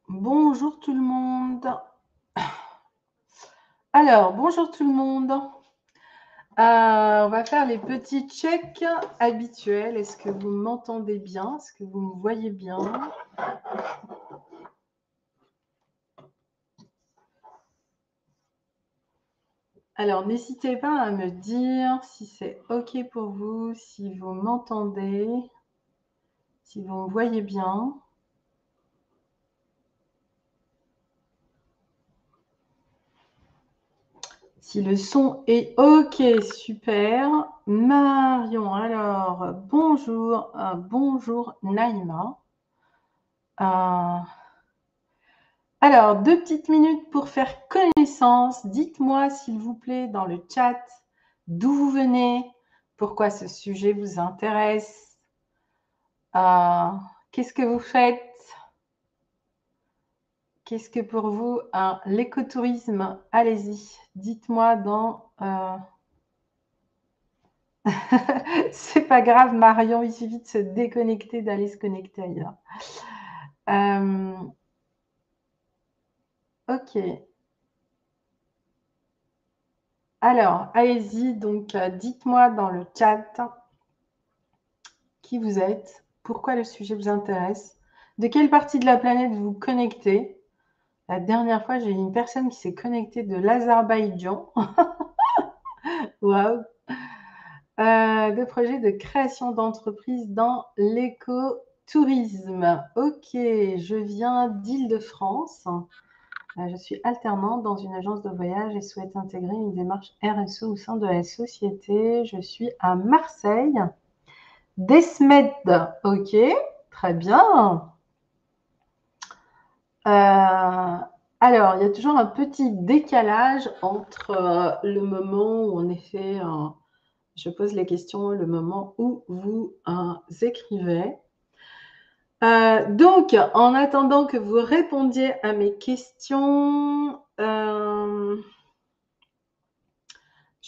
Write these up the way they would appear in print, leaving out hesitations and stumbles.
Bonjour tout le monde. Alors, bonjour tout le monde. On va faire les petits checks habituels. Est-ce que vous m'entendez bien? Est-ce que vous me voyez bien? Alors, n'hésitez pas à me dire si c'est OK pour vous, si vous m'entendez, si vous me voyez bien. Si le son est OK, super. Marion, alors, bonjour. Bonjour Naïma. Alors, 2 petites minutes pour faire connaissance. Dites-moi, s'il vous plaît, dans le chat, d'où vous venez, pourquoi ce sujet vous intéresse, euh, qu'est-ce que vous faites, qu'est-ce que pour vous l'écotourisme. Allez-y, dites-moi dans... C'est pas grave, Marion, il suffit de se déconnecter, d'aller se connecter ailleurs. Ok. Alors, allez-y, donc dites-moi dans le chat qui vous êtes, pourquoi le sujet vous intéresse, de quelle partie de la planète vous connectez. La dernière fois, j'ai eu une personne qui s'est connectée de l'Azerbaïdjan. Waouh! De projets de création d'entreprises dans l'écotourisme. Ok, je viens d'Île-de-France. Je suis alternante dans une agence de voyage et souhaite intégrer une démarche RSE au sein de la société. Je suis à Marseille. Desmed, ok, très bien. Alors, il y a toujours un petit décalage entre le moment où, en effet, je pose les questions et le moment où vous écrivez. Donc, en attendant que vous répondiez à mes questions, je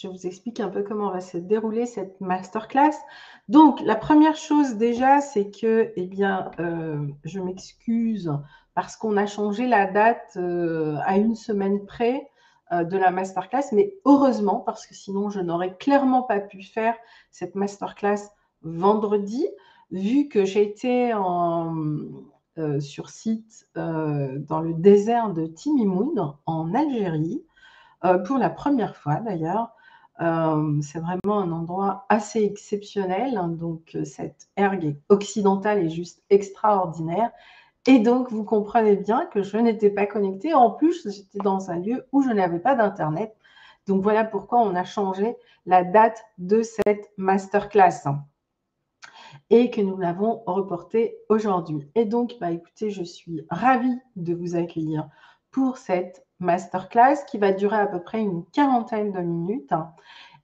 vous explique un peu comment va se dérouler cette masterclass. Donc, la première chose déjà, c'est que, eh bien, je m'excuse parce qu'on a changé la date à une semaine près de la masterclass, mais heureusement, parce que sinon, je n'aurais clairement pas pu faire cette masterclass vendredi, vu que j'étais sur site dans le désert de Timimoun, en Algérie, pour la première fois d'ailleurs. C'est vraiment un endroit assez exceptionnel. Donc, cette ergue occidentale est juste extraordinaire. Et donc, vous comprenez bien que je n'étais pas connectée. En plus, j'étais dans un lieu où je n'avais pas d'Internet. Donc, voilà pourquoi on a changé la date de cette masterclass et que nous l'avons reportée aujourd'hui. Et donc, écoutez, je suis ravie de vous accueillir pour cette masterclass qui va durer à peu près une quarantaine de minutes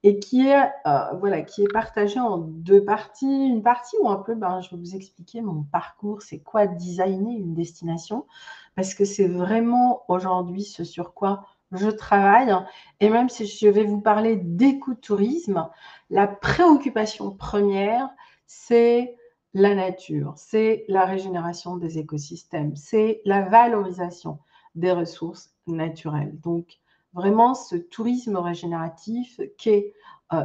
et qui est partagée en deux parties. Une partie où un peu, je vais vous expliquer mon parcours, c'est quoi designer une destination, parce que c'est vraiment aujourd'hui ce sur quoi je travaille. Et même si je vais vous parler d'écotourisme, la préoccupation première, c'est la nature, c'est la régénération des écosystèmes, c'est la valorisation des ressources naturelles. Donc, vraiment, ce tourisme régénératif qu'est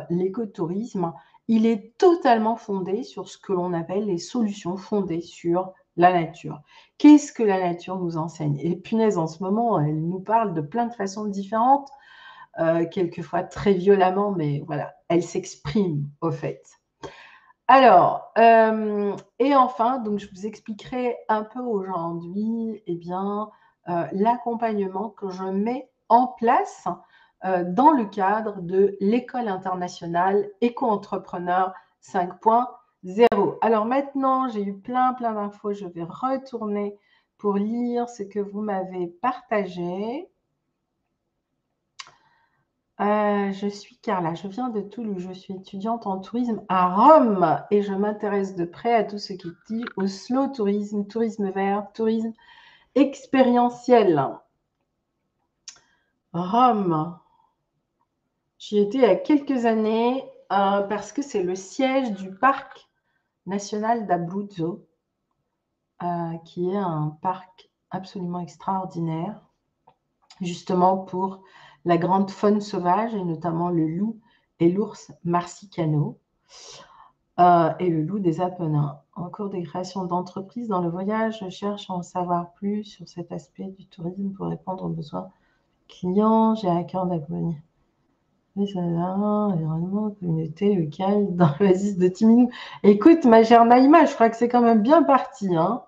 l'écotourisme, il est totalement fondé sur ce que l'on appelle les solutions fondées sur la nature. Qu'est-ce que la nature nous enseigne? Et punaise, en ce moment, elle nous parle de plein de façons différentes, quelquefois très violemment, mais voilà, elle s'exprime au fait. Alors, et enfin, donc je vous expliquerai un peu aujourd'hui, l'accompagnement que je mets en place dans le cadre de l'École internationale Éco-entrepreneur 5.0. Alors maintenant, j'ai eu plein d'infos. Je vais retourner pour lire ce que vous m'avez partagé. Je suis Carla, je viens de Toulouse, je suis étudiante en tourisme à Rome et je m'intéresse de près à tout ce qui dit au slow tourisme, tourisme vert, tourisme expérientiel. Rome, j'y étais il y a quelques années parce que c'est le siège du parc national d'Abruzzo, qui est un parc absolument extraordinaire, justement pour la grande faune sauvage, et notamment le loup et l'ours marsicano, et le loup des Apennins. En cours de création d'entreprise dans le voyage, je cherche à en savoir plus sur cet aspect du tourisme pour répondre aux besoins clients. J'ai à cœur d'accompagner l'environnement, communauté locale dans l'oasis de Timinou. Écoute, ma chère Naïma, je crois que c'est quand même bien parti, hein.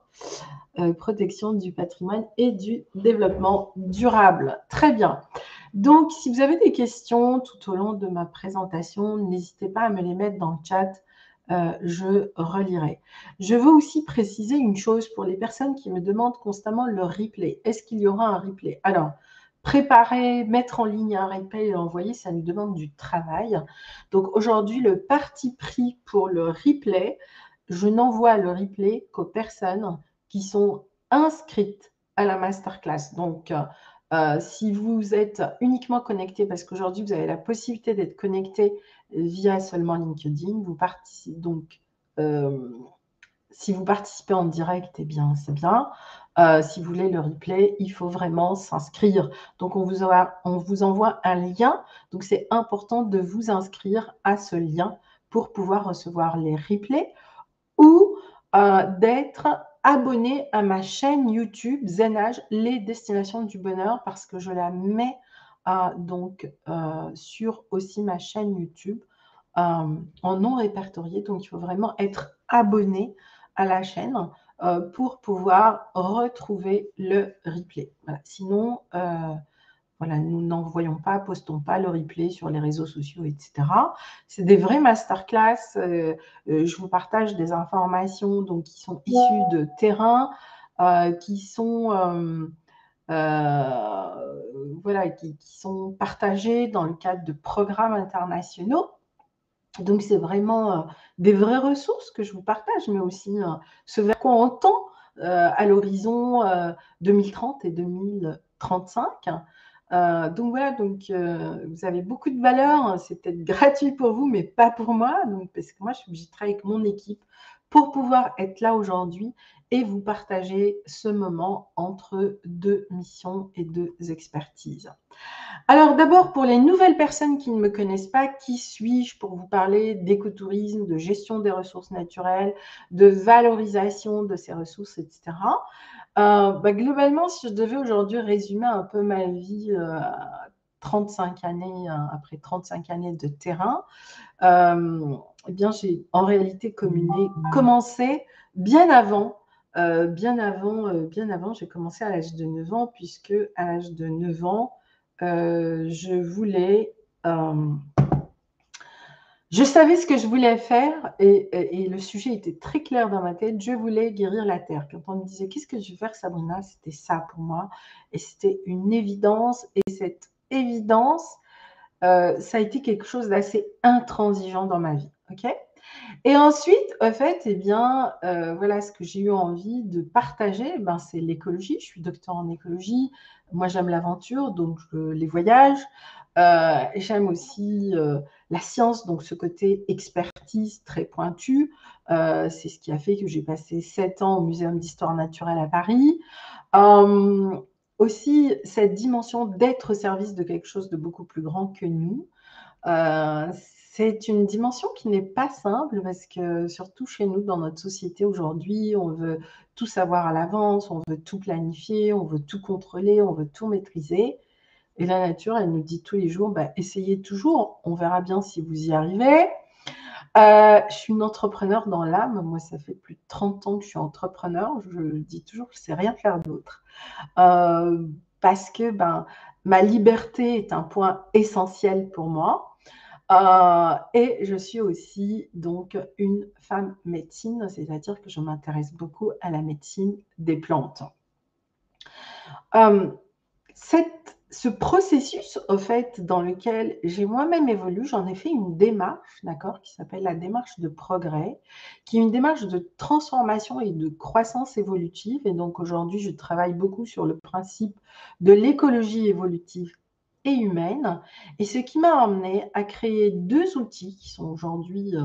Protection du patrimoine et du développement durable. Très bien. Donc, si vous avez des questions tout au long de ma présentation, n'hésitez pas à me les mettre dans le chat. Je relirai. Je veux aussi préciser une chose pour les personnes qui me demandent constamment le replay. Est-ce qu'il y aura un replay? Alors, préparer, mettre en ligne un replay et l'envoyer, ça nous demande du travail. Donc, aujourd'hui, le parti pris pour le replay, je n'envoie le replay qu'aux personnes qui sont inscrites à la masterclass. Donc, si vous êtes uniquement connecté, parce qu'aujourd'hui, vous avez la possibilité d'être connecté via seulement LinkedIn, vous participez donc, si vous participez en direct, eh bien, c'est bien. Si vous voulez le replay, il faut vraiment s'inscrire. Donc, on vous envoie un lien. Donc, c'est important de vous inscrire à ce lien pour pouvoir recevoir les replays ou d'être abonné à ma chaîne YouTube Zenage, les destinations du bonheur, parce que je la mets donc sur aussi ma chaîne YouTube en non répertorié. Donc, il faut vraiment être abonné à la chaîne pour pouvoir retrouver le replay. Voilà. Sinon, voilà, nous n'envoyons pas, postons pas le replay sur les réseaux sociaux, etc. C'est des vraies masterclass. Je vous partage des informations donc, qui sont issues de terrain, qui sont voilà, qui sont partagées dans le cadre de programmes internationaux. Donc, c'est vraiment des vraies ressources que je vous partage, mais aussi ce vers quoi on tend à l'horizon 2030 et 2035. Donc voilà, donc vous avez beaucoup de valeur. C'est peut-être gratuit pour vous, mais pas pour moi. Donc, parce que moi, je suis obligée de travailler avec mon équipe pour pouvoir être là aujourd'hui et vous partager ce moment entre deux missions et deux expertises. Alors d'abord, pour les nouvelles personnes qui ne me connaissent pas, qui suis-je pour vous parler d'écotourisme, de gestion des ressources naturelles, de valorisation de ces ressources, etc. Globalement, si je devais aujourd'hui résumer un peu ma vie 35 années, après 35 années de terrain, eh bien, j'ai en réalité commencé bien avant. Bien avant, j'ai commencé à l'âge de 9 ans, puisque à l'âge de 9 ans, je savais ce que je voulais faire et le sujet était très clair dans ma tête. Je voulais guérir la terre. Quand on me disait qu'est-ce que je vais faire, Sabrina, c'était ça pour moi. Et c'était une évidence. Et cette évidence, ça a été quelque chose d'assez intransigeant dans ma vie. Ok. Et ensuite, en fait, eh bien, voilà, ce que j'ai eu envie de partager, ben, c'est l'écologie. Je suis docteur en écologie. Moi, j'aime l'aventure, donc les voyages. J'aime aussi la science, donc ce côté expertise très pointu. C'est ce qui a fait que j'ai passé 7 ans au Muséum d'histoire naturelle à Paris. Aussi, cette dimension d'être au service de quelque chose de beaucoup plus grand que nous. C'est une dimension qui n'est pas simple parce que surtout chez nous, dans notre société aujourd'hui, on veut tout savoir à l'avance, on veut tout planifier, on veut tout contrôler, on veut tout maîtriser. Et la nature, elle nous dit tous les jours, bah, essayez toujours, on verra bien si vous y arrivez. Je suis une entrepreneur dans l'âme. Moi, ça fait plus de 30 ans que je suis entrepreneur. Je dis toujours que je ne sais rien faire d'autre. Parce que ma liberté est un point essentiel pour moi. Et je suis aussi donc une femme médecine, c'est-à-dire que je m'intéresse beaucoup à la médecine des plantes. Ce processus, au fait, dans lequel j'ai moi-même évolué, j'en ai fait une démarche, d'accord, qui s'appelle la démarche de progrès, qui est une démarche de transformation et de croissance évolutive. Et donc aujourd'hui, je travaille beaucoup sur le principe de l'écologie évolutive et humaine. Et ce qui m'a amené à créer 2 outils qui sont aujourd'hui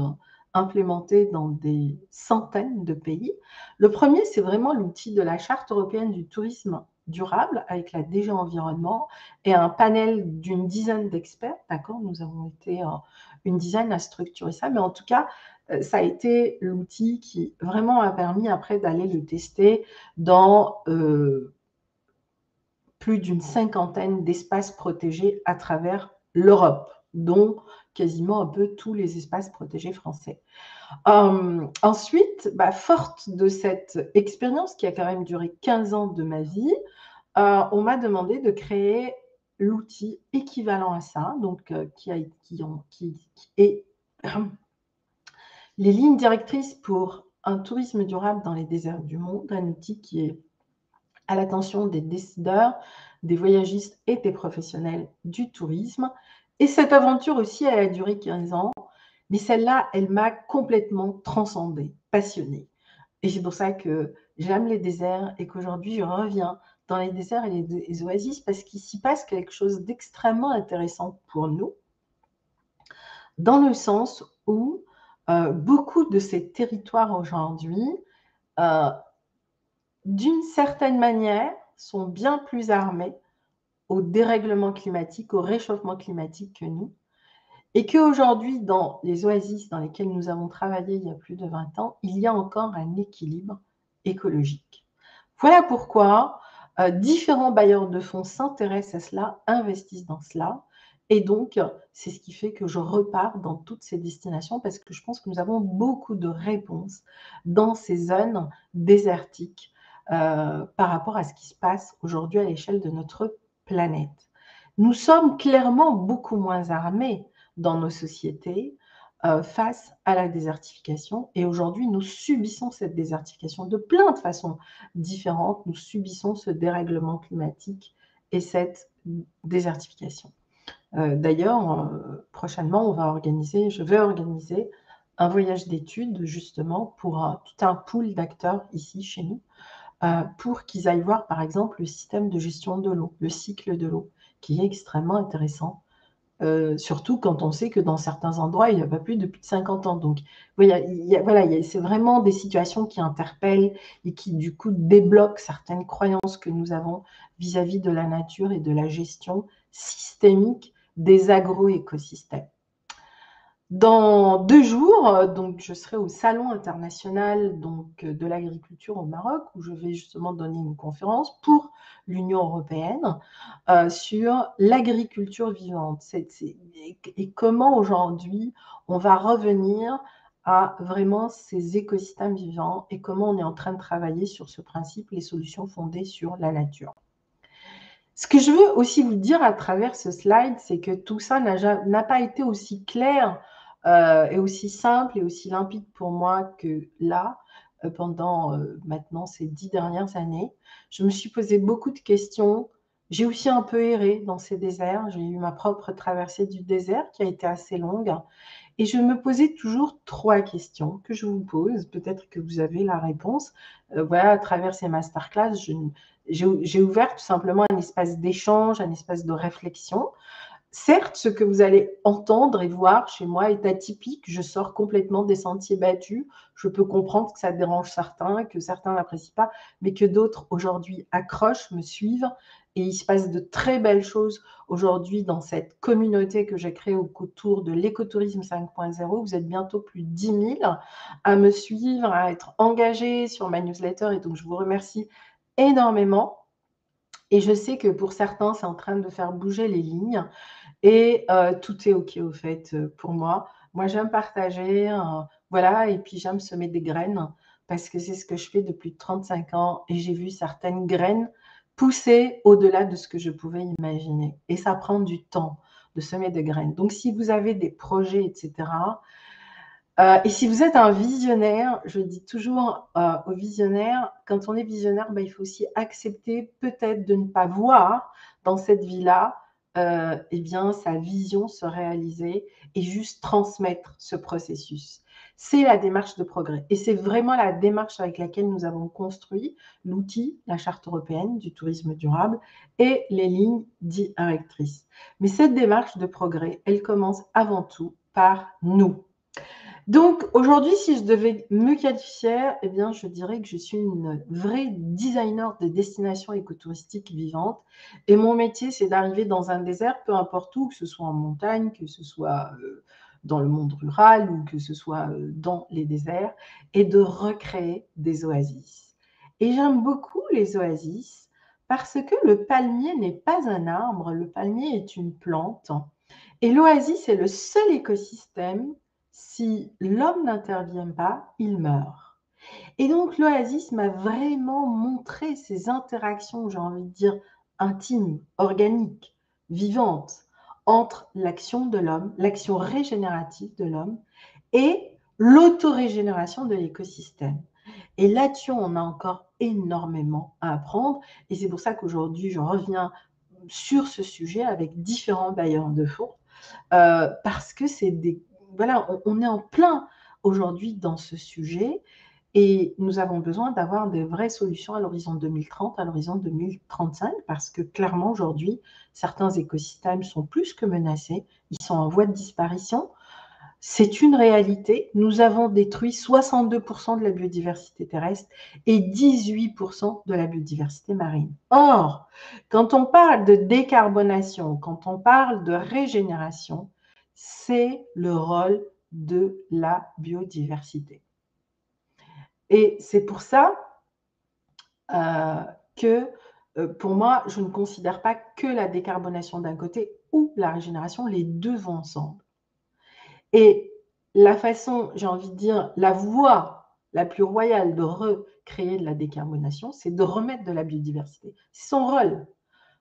implémentés dans des centaines de pays. Le premier, c'est vraiment l'outil de la Charte européenne du tourisme durable avec la DG Environnement et un panel d'une dizaine d'experts. D'accord, nous avons été une dizaine à structurer ça, mais en tout cas, ça a été l'outil qui vraiment a permis après d'aller le tester dans plus d'une cinquantaine d'espaces protégés à travers l'Europe, dont quasiment un peu tous les espaces protégés français. Ensuite, forte de cette expérience qui a quand même duré 15 ans de ma vie, on m'a demandé de créer l'outil équivalent à ça, donc qui est les lignes directrices pour un tourisme durable dans les déserts du monde, un outil qui est à l'attention des décideurs, des voyagistes et des professionnels du tourisme. Et cette aventure aussi, elle a duré 15 ans, mais celle-là, elle m'a complètement transcendée, passionnée. Et c'est pour ça que j'aime les déserts et qu'aujourd'hui, je reviens dans les déserts et les oasis parce qu'il s'y passe quelque chose d'extrêmement intéressant pour nous, dans le sens où beaucoup de ces territoires aujourd'hui, d'une certaine manière, sont bien plus armés au dérèglement climatique, au réchauffement climatique que nous. Et qu'aujourd'hui, dans les oasis dans lesquelles nous avons travaillé il y a plus de 20 ans, il y a encore un équilibre écologique. Voilà pourquoi différents bailleurs de fonds s'intéressent à cela, investissent dans cela. Et donc, c'est ce qui fait que je repars dans toutes ces destinations parce que je pense que nous avons beaucoup de réponses dans ces zones désertiques par rapport à ce qui se passe aujourd'hui à l'échelle de notre planète. Nous sommes clairement beaucoup moins armés dans nos sociétés face à la désertification. Et aujourd'hui, nous subissons cette désertification de plein de façons différentes. Nous subissons ce dérèglement climatique et cette désertification. D'ailleurs, prochainement, je vais organiser un voyage d'études justement pour tout un pool d'acteurs ici chez nous, pour qu'ils aillent voir par exemple le système de gestion de l'eau, le cycle de l'eau, qui est extrêmement intéressant. Surtout quand on sait que dans certains endroits, il n'y a pas plus de 50 ans. Donc, voilà, c'est vraiment des situations qui interpellent et qui, du coup, débloquent certaines croyances que nous avons vis-à-vis de la nature et de la gestion systémique des agroécosystèmes. Dans 2 jours, donc, je serai au Salon international de l'agriculture au Maroc, où je vais justement donner une conférence pour l'Union européenne sur l'agriculture vivante. Et comment aujourd'hui on va revenir à vraiment ces écosystèmes vivants et comment on est en train de travailler sur ce principe, les solutions fondées sur la nature. Ce que je veux aussi vous dire à travers ce slide, c'est que tout ça n'a pas été aussi clair et aussi simple et aussi limpide pour moi que là, pendant maintenant ces 10 dernières années. Je me suis posé beaucoup de questions. J'ai aussi un peu erré dans ces déserts. J'ai eu ma propre traversée du désert qui a été assez longue. Et je me posais toujours 3 questions que je vous pose. Peut-être que vous avez la réponse. Voilà, à travers ces masterclass, j'ai ouvert tout simplement un espace d'échange, un espace de réflexion. Certes, ce que vous allez entendre et voir chez moi est atypique. Je sors complètement des sentiers battus. Je peux comprendre que ça dérange certains, que certains n'apprécient pas, mais que d'autres aujourd'hui accrochent, me suivent. Et il se passe de très belles choses aujourd'hui dans cette communauté que j'ai créée autour de l'écotourisme 5.0. Vous êtes bientôt plus de 10 000 à me suivre, à être engagés sur ma newsletter. Et donc, je vous remercie énormément. Et je sais que pour certains, c'est en train de faire bouger les lignes. Et tout est OK au fait pour moi. Moi, j'aime partager, voilà, et puis j'aime semer des graines parce que c'est ce que je fais depuis 35 ans et j'ai vu certaines graines pousser au-delà de ce que je pouvais imaginer. Et ça prend du temps de semer des graines. Donc, si vous avez des projets, etc., et si vous êtes un visionnaire, je dis toujours aux visionnaires, quand on est visionnaire, il faut aussi accepter peut-être de ne pas voir dans cette vie-là sa vision se réaliser et juste transmettre ce processus. C'est la démarche de progrès. Et c'est vraiment la démarche avec laquelle nous avons construit l'outil, la Charte européenne du tourisme durable et les lignes directrices. Mais cette démarche de progrès, elle commence avant tout par nous. Donc aujourd'hui, si je devais me qualifier, eh bien, je dirais que je suis une vraie designer de destinations écotouristique vivante et mon métier, c'est d'arriver dans un désert, peu importe où, que ce soit en montagne, que ce soit, dans le monde rural ou que ce soit, dans les déserts et de recréer des oasis. Et j'aime beaucoup les oasis parce que le palmier n'est pas un arbre, le palmier est une plante et l'oasis est le seul écosystème, si l'homme n'intervient pas, il meurt. Et donc l'oasis m'a vraiment montré ces interactions, j'ai envie de dire, intimes, organiques, vivantes, entre l'action de l'homme, l'action régénérative de l'homme et l'autorégénération de l'écosystème. Et là-dessus, on a encore énormément à apprendre. Et c'est pour ça qu'aujourd'hui, je reviens sur ce sujet avec différents bailleurs de fonds parce que c'est des voilà, on est en plein aujourd'hui dans ce sujet et nous avons besoin d'avoir des vraies solutions à l'horizon 2030, à l'horizon 2035, parce que clairement aujourd'hui, certains écosystèmes sont plus que menacés, ils sont en voie de disparition. C'est une réalité. Nous avons détruit 62% de la biodiversité terrestre et 18% de la biodiversité marine. Or, quand on parle de décarbonation, quand on parle de régénération, c'est le rôle de la biodiversité. Et c'est pour ça que, pour moi, je ne considère pas que la décarbonation d'un côté ou la régénération, les deux vont ensemble. Et la façon, j'ai envie de dire, la voie la plus royale de recréer de la décarbonation, c'est de remettre de la biodiversité. C'est son rôle.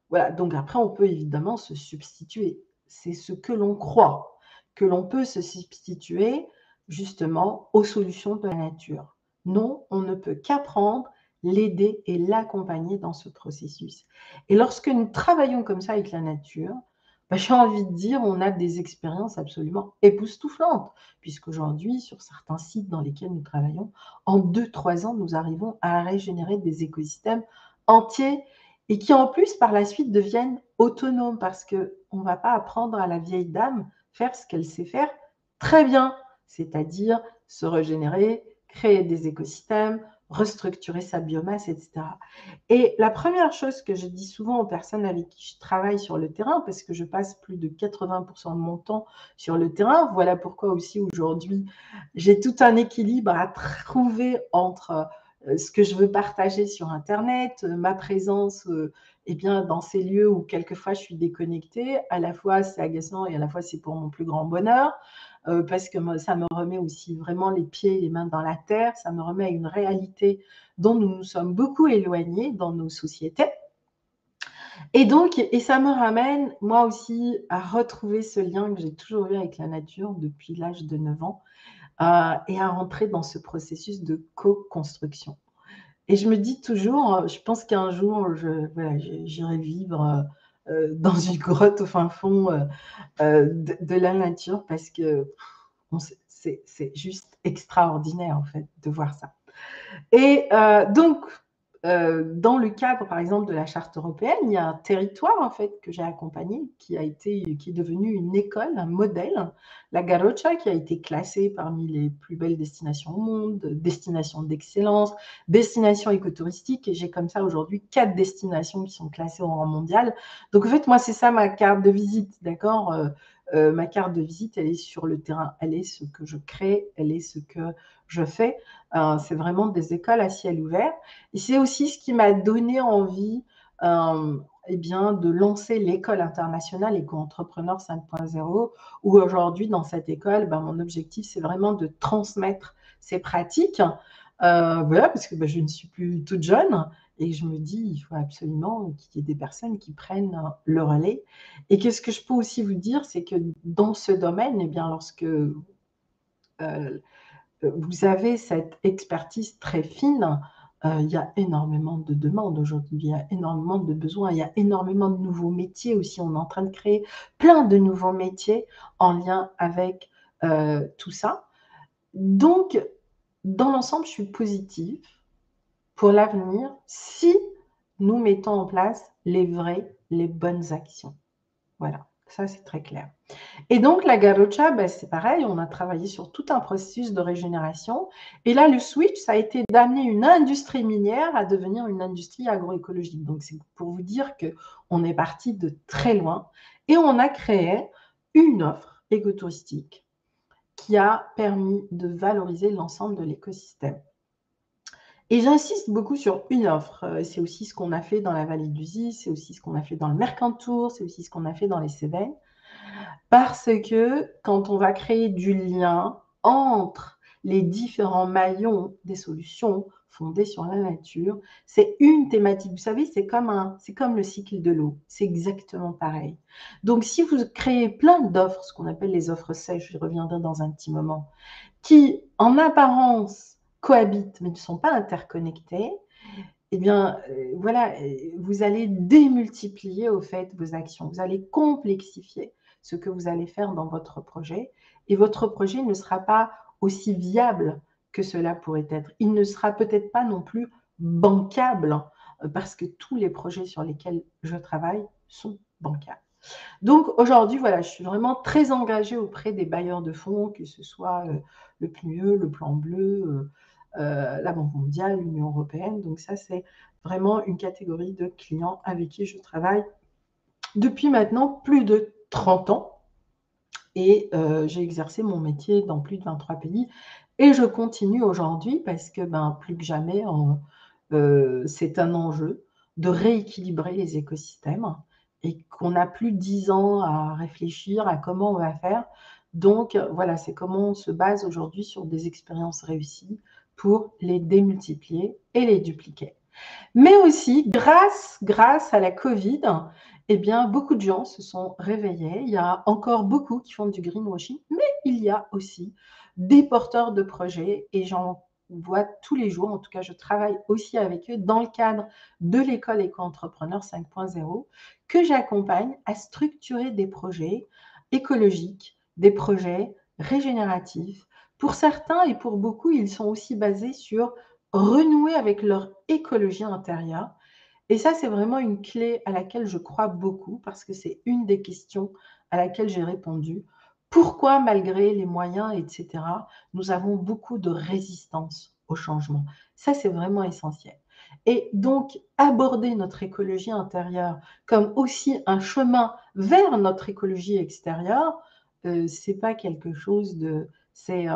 Voilà, donc après, on peut évidemment se substituer. C'est ce que l'on croit, que l'on peut se substituer justement aux solutions de la nature. Non, on ne peut qu'apprendre, l'aider et l'accompagner dans ce processus. Et lorsque nous travaillons comme ça avec la nature, j'ai envie de dire, on a des expériences absolument époustouflantes, puisqu'aujourd'hui, sur certains sites dans lesquels nous travaillons, en 2-3 ans, nous arrivons à régénérer des écosystèmes entiers et qui en plus par la suite deviennent autonomes parce qu'on ne va pas apprendre à la vieille dame faire ce qu'elle sait faire très bien, c'est-à-dire se régénérer, créer des écosystèmes, restructurer sa biomasse, etc. Et la première chose que je dis souvent aux personnes avec qui je travaille sur le terrain, parce que je passe plus de 80% de mon temps sur le terrain, voilà pourquoi aussi aujourd'hui j'ai tout un équilibre à trouver entre ce que je veux partager sur Internet, ma présence eh bien, dans ces lieux où quelquefois je suis déconnectée, à la fois c'est agaçant et à la fois c'est pour mon plus grand bonheur, parce que ça me remet aussi vraiment les pieds et les mains dans la terre, ça me remet à une réalité dont nous nous sommes beaucoup éloignés dans nos sociétés. Et donc, et ça me ramène, moi aussi, à retrouver ce lien que j'ai toujours eu avec la nature depuis l'âge de 9 ans et à rentrer dans ce processus de co-construction. Et je me dis toujours, je pense qu'un jour, voilà, j'irai vivre dans une grotte au fin fond de la nature parce que c'est juste extraordinaire, en fait, de voir ça. Et donc, dans le cadre, par exemple, de la charte européenne, il y a un territoire, en fait, que j'ai accompagné, qui est devenu une école, un modèle, la Garrocha, qui a été classée parmi les plus belles destinations au monde, destination d'excellence, destination écotouristique, et j'ai comme ça aujourd'hui 4 destinations qui sont classées au rang mondial. Donc, en fait, moi, c'est ça ma carte de visite, d'accord ma carte de visite, elle est sur le terrain, elle est ce que je crée, elle est ce que je fais. C'est vraiment des écoles à ciel ouvert. Et c'est aussi ce qui m'a donné envie eh bien, de lancer l'école internationale Éco-entrepreneur 5.0, où aujourd'hui, dans cette école, mon objectif, c'est vraiment de transmettre ces pratiques. Voilà, parce que je ne suis plus toute jeune et je me dis, il faut absolument qu'il y ait des personnes qui prennent le relais. Et ce que je peux aussi vous dire, c'est que dans ce domaine, eh bien, lorsque vous avez cette expertise très fine, il y a énormément de demandes aujourd'hui, il y a énormément de besoins, il y a énormément de nouveaux métiers aussi. On est en train de créer plein de nouveaux métiers en lien avec tout ça. Donc, dans l'ensemble, je suis positive pour l'avenir si nous mettons en place les vraies, les bonnes actions. Voilà. Ça, c'est très clair. Et donc, la Garrocha, ben, c'est pareil, on a travaillé sur tout un processus de régénération. Et là, le switch, ça a été d'amener une industrie minière à devenir une industrie agroécologique. Donc, c'est pour vous dire qu'on est parti de très loin et on a créé une offre écotouristique qui a permis de valoriser l'ensemble de l'écosystème. Et j'insiste beaucoup sur une offre. C'est aussi ce qu'on a fait dans la vallée d'Uzi, c'est aussi ce qu'on a fait dans le Mercantour, c'est aussi ce qu'on a fait dans les Cévennes. Parce que quand on va créer du lien entre les différents maillons des solutions fondées sur la nature, c'est une thématique. Vous savez, c'est comme le cycle de l'eau. C'est exactement pareil. Donc, si vous créez plein d'offres, ce qu'on appelle les offres sèches, j'y reviendrai dans un petit moment, qui en apparence cohabitent mais ne sont pas interconnectées, eh bien, voilà, vous allez démultiplier au fait vos actions. Vous allez complexifier ce que vous allez faire dans votre projet et votre projet ne sera pas aussi viable que cela pourrait être. Il ne sera peut-être pas non plus bancable parce que tous les projets sur lesquels je travaille sont bancables. Donc aujourd'hui, voilà, je suis vraiment très engagée auprès des bailleurs de fonds, que ce soit le PNUE, le Plan Bleu, la Banque mondiale, l'Union européenne. Donc ça, c'est vraiment une catégorie de clients avec qui je travaille depuis maintenant plus de 30 ans. Et j'ai exercé mon métier dans plus de 23 pays. Et je continue aujourd'hui parce que plus que jamais, c'est un enjeu de rééquilibrer les écosystèmes et qu'on n'a plus 10 ans à réfléchir à comment on va faire. Donc voilà, c'est comment on se base aujourd'hui sur des expériences réussies pour les démultiplier et les dupliquer. Mais aussi, grâce à la Covid, eh bien, beaucoup de gens se sont réveillés. Il y a encore beaucoup qui font du greenwashing, mais il y a aussi des porteurs de projets et j'en vois tous les jours. En tout cas, je travaille aussi avec eux dans le cadre de l'école Éco-entrepreneur 5.0 que j'accompagne à structurer des projets écologiques, des projets régénératifs. Pour certains et pour beaucoup, ils sont aussi basés sur renouer avec leur écologie intérieure. Et ça, c'est vraiment une clé à laquelle je crois beaucoup parce que c'est une des questions à laquelle j'ai répondu. Pourquoi, malgré les moyens, etc., nous avons beaucoup de résistance au changement? Ça, c'est vraiment essentiel. Et donc, aborder notre écologie intérieure comme aussi un chemin vers notre écologie extérieure, c'est pas quelque chose de... C'est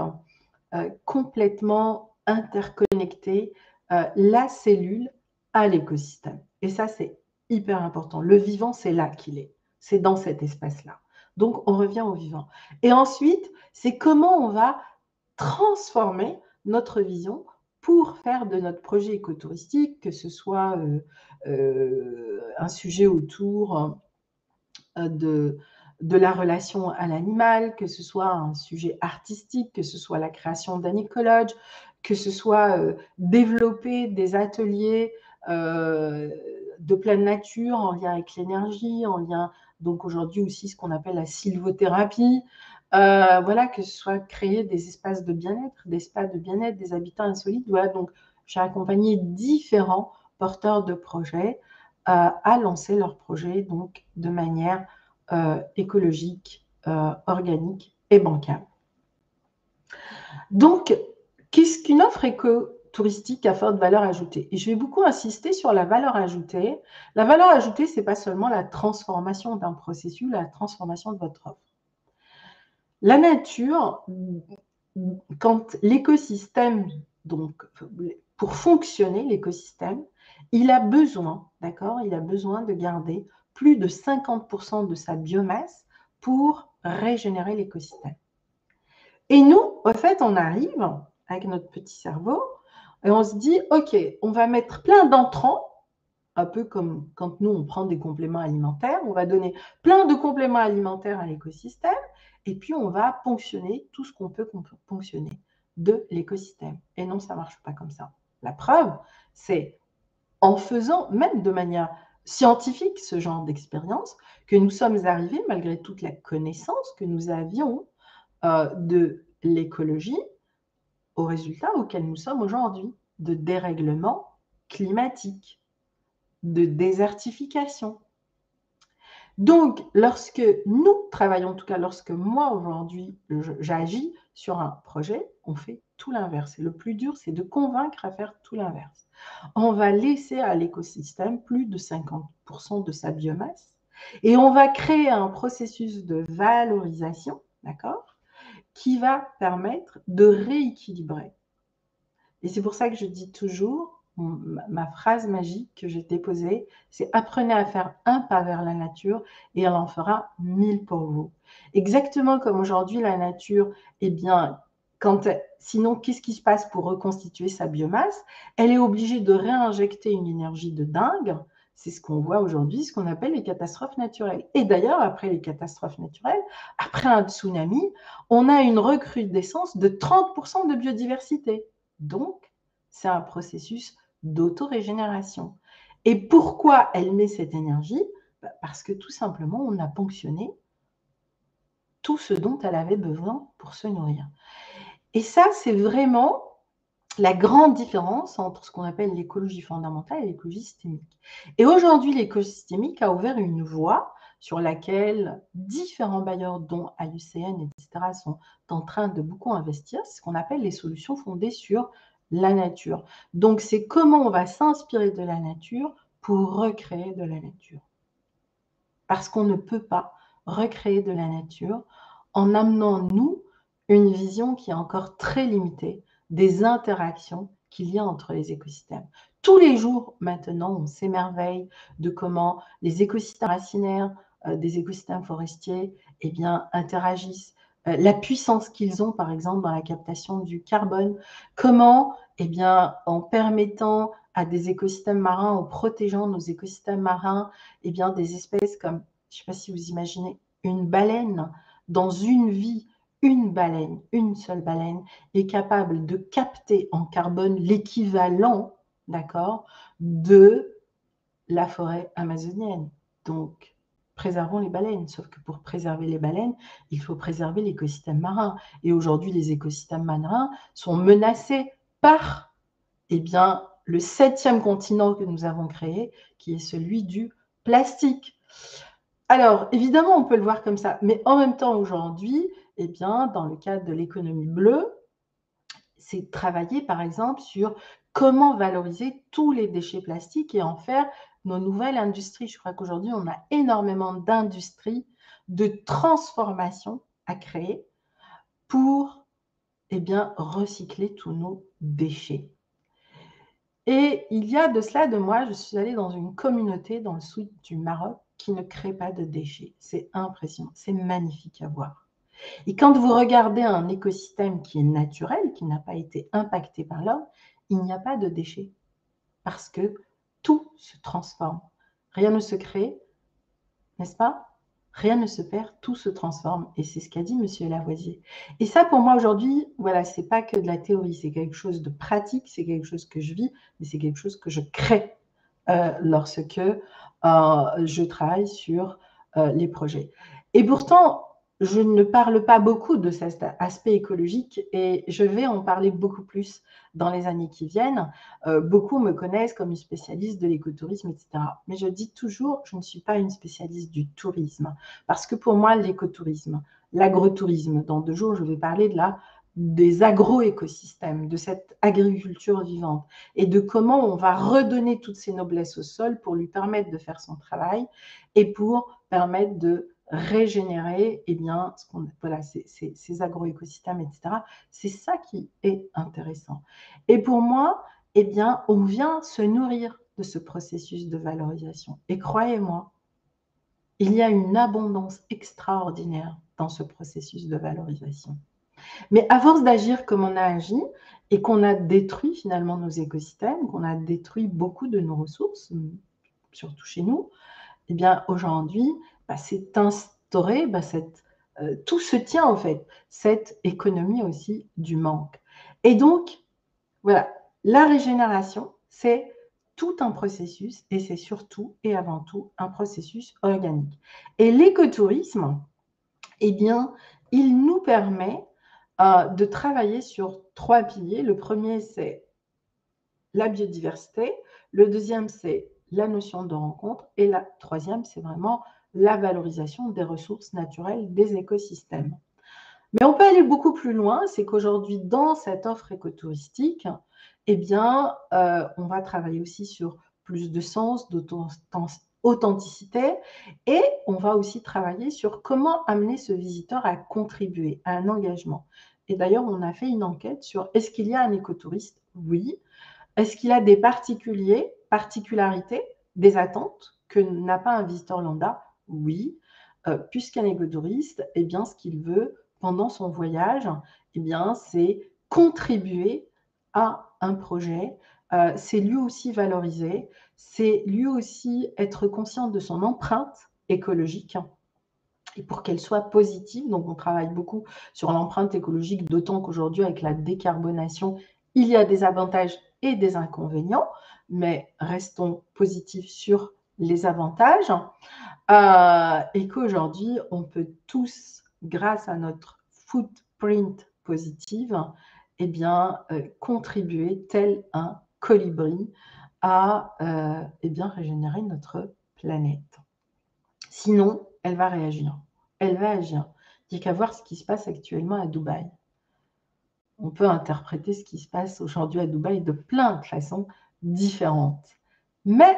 complètement interconnecter la cellule à l'écosystème. Et ça, c'est hyper important. Le vivant, c'est là qu'il est. C'est dans cet espace-là. Donc, on revient au vivant. Et ensuite, c'est comment on va transformer notre vision pour faire de notre projet écotouristique, que ce soit un sujet autour de la relation à l'animal, que ce soit un sujet artistique, que ce soit la création d'un écologe, que ce soit développer des ateliers de pleine nature en lien avec l'énergie, en lien donc aujourd'hui aussi ce qu'on appelle la sylvothérapie, voilà, que ce soit créer des espaces de bien-être, des spas de bien-être, des habitats insolites. Voilà, donc j'ai accompagné différents porteurs de projets à lancer leurs projets donc de manière écologique, organique et bancable. Donc, qu'est-ce qu'une offre écotouristique à forte valeur ajoutée? Et je vais beaucoup insister sur la valeur ajoutée. La valeur ajoutée, ce n'est pas seulement la transformation d'un processus, la transformation de votre offre. La nature, quand l'écosystème, donc pour fonctionner l'écosystème, il a besoin, d'accord, il a besoin de garder plus de 50% de sa biomasse pour régénérer l'écosystème. Et nous, en fait, on arrive avec notre petit cerveau et on se dit, OK, on va mettre plein d'entrants, un peu comme quand nous, on prend des compléments alimentaires, on va donner plein de compléments alimentaires à l'écosystème et puis on va ponctionner tout ce qu'on peut ponctionner de l'écosystème. Et non, ça ne marche pas comme ça. La preuve, c'est en faisant, même de manière scientifique, ce genre d'expérience, que nous sommes arrivés, malgré toute la connaissance que nous avions de l'écologie, au résultat auquel nous sommes aujourd'hui, de dérèglement climatique, de désertification. Donc, lorsque nous travaillons, en tout cas lorsque moi aujourd'hui j'agis sur un projet, on fait tout l'inverse. Et le plus dur, c'est de convaincre à faire tout l'inverse. On va laisser à l'écosystème plus de 50% de sa biomasse et on va créer un processus de valorisation, d'accord, qui va permettre de rééquilibrer. Et c'est pour ça que je dis toujours, ma phrase magique que j'ai déposée, c'est apprenez à faire un pas vers la nature et elle en fera 1000 pour vous. Exactement comme aujourd'hui la nature, eh bien, sinon, qu'est-ce qui se passe pour reconstituer sa biomasse? Elle est obligée de réinjecter une énergie de dingue. C'est ce qu'on voit aujourd'hui, ce qu'on appelle les catastrophes naturelles. Et d'ailleurs, après les catastrophes naturelles, après un tsunami, on a une recrudescence de 30% de biodiversité. Donc, c'est un processus d'autorégénération. Et pourquoi elle met cette énergie? Parce que tout simplement, on a ponctionné tout ce dont elle avait besoin pour se nourrir. Et ça, c'est vraiment la grande différence entre ce qu'on appelle l'écologie fondamentale et l'écologie systémique. Et aujourd'hui, l'écologie systémique a ouvert une voie sur laquelle différents bailleurs, dont IUCN, etc., sont en train de beaucoup investir, c'est ce qu'on appelle les solutions fondées sur la nature. Donc, c'est comment on va s'inspirer de la nature pour recréer de la nature. Parce qu'on ne peut pas recréer de la nature en amenant, nous, une vision qui est encore très limitée des interactions qu'il y a entre les écosystèmes. Tous les jours, maintenant, on s'émerveille de comment les écosystèmes racinaires, des écosystèmes forestiers, eh bien, interagissent, la puissance qu'ils ont, par exemple, dans la captation du carbone, comment, eh bien, en permettant à des écosystèmes marins, en protégeant nos écosystèmes marins, eh bien, des espèces comme, je ne sais pas si vous imaginez, une baleine, dans une vie, une baleine, une seule baleine, est capable de capter en carbone l'équivalent, d'accord, de la forêt amazonienne. Donc, préservons les baleines. Sauf que pour préserver les baleines, il faut préserver l'écosystème marin. Et aujourd'hui, les écosystèmes marins sont menacés par, eh bien, le 7e continent que nous avons créé, qui est celui du plastique. Alors, évidemment, on peut le voir comme ça, mais en même temps, aujourd'hui, eh bien, dans le cadre de l'économie bleue, c'est travailler, par exemple, sur comment valoriser tous les déchets plastiques et en faire nos nouvelles industries. Je crois qu'aujourd'hui, on a énormément d'industries de transformation à créer pour, eh bien, recycler tous nos déchets. Et il y a de cela 2 mois, je suis allée dans une communauté dans le sud du Maroc qui ne crée pas de déchets. C'est impressionnant, c'est magnifique à voir. Et quand vous regardez un écosystème qui est naturel, qui n'a pas été impacté par l'homme, il n'y a pas de déchets parce que tout se transforme. Rien ne se crée, n'est-ce pas? Rien ne se perd, tout se transforme. Et c'est ce qu'a dit Monsieur Lavoisier. Et ça, pour moi, aujourd'hui, voilà, c'est pas que de la théorie, c'est quelque chose de pratique, c'est quelque chose que je vis, mais c'est quelque chose que je crée lorsque je travaille sur les projets. Et pourtant, je ne parle pas beaucoup de cet aspect écologique et je vais en parler beaucoup plus dans les années qui viennent. Beaucoup me connaissent comme une spécialiste de l'écotourisme, etc. Mais je dis toujours, je ne suis pas une spécialiste du tourisme. Parce que pour moi, l'écotourisme, l'agrotourisme, dans 2 jours, je vais parler des agroécosystèmes, de cette agriculture vivante et de comment on va redonner toutes ces noblesses au sol pour lui permettre de faire son travail et pour permettre de régénérer eh bien, voilà, ces agroécosystèmes, etc. C'est ça qui est intéressant. Et pour moi, eh bien, on vient se nourrir de ce processus de valorisation. Et croyez-moi, il y a une abondance extraordinaire dans ce processus de valorisation. Mais à force d'agir comme on a agi et qu'on a détruit finalement nos écosystèmes, qu'on a détruit beaucoup de nos ressources, surtout chez nous, eh bien aujourd'hui, c'est instauré, tout se tient en fait, cette économie aussi du manque. Et donc, voilà, la régénération, c'est tout un processus et c'est surtout et avant tout un processus organique. Et l'écotourisme, eh bien, il nous permet de travailler sur 3 piliers. Le premier, c'est la biodiversité. Le deuxième, c'est la notion de rencontre. Et la troisième, c'est vraiment la valorisation des ressources naturelles des écosystèmes. Mais on peut aller beaucoup plus loin, c'est qu'aujourd'hui, dans cette offre écotouristique, eh bien, on va travailler aussi sur plus de sens, d'authenticité, et on va aussi travailler sur comment amener ce visiteur à contribuer, à un engagement. Et d'ailleurs, on a fait une enquête sur est-ce qu'il y a un écotouriste? Oui. Est-ce qu'il a des particularités, des attentes que n'a pas un visiteur lambda? Oui. Puisqu'un écotouriste, eh bien, ce qu'il veut pendant son voyage, eh bien, c'est contribuer à un projet, c'est lui aussi valoriser, c'est lui aussi être conscient de son empreinte écologique et pour qu'elle soit positive. Donc, on travaille beaucoup sur l'empreinte écologique, d'autant qu'aujourd'hui, avec la décarbonation, il y a des avantages et des inconvénients, mais restons positifs sur les avantages. Et qu'aujourd'hui, on peut tous, grâce à notre footprint positive, eh bien, contribuer tel un colibri à eh bien, régénérer notre planète. Sinon, elle va réagir. Elle va agir. Il n'y a qu'à voir ce qui se passe actuellement à Dubaï. On peut interpréter ce qui se passe aujourd'hui à Dubaï de plein de façons différentes. Mais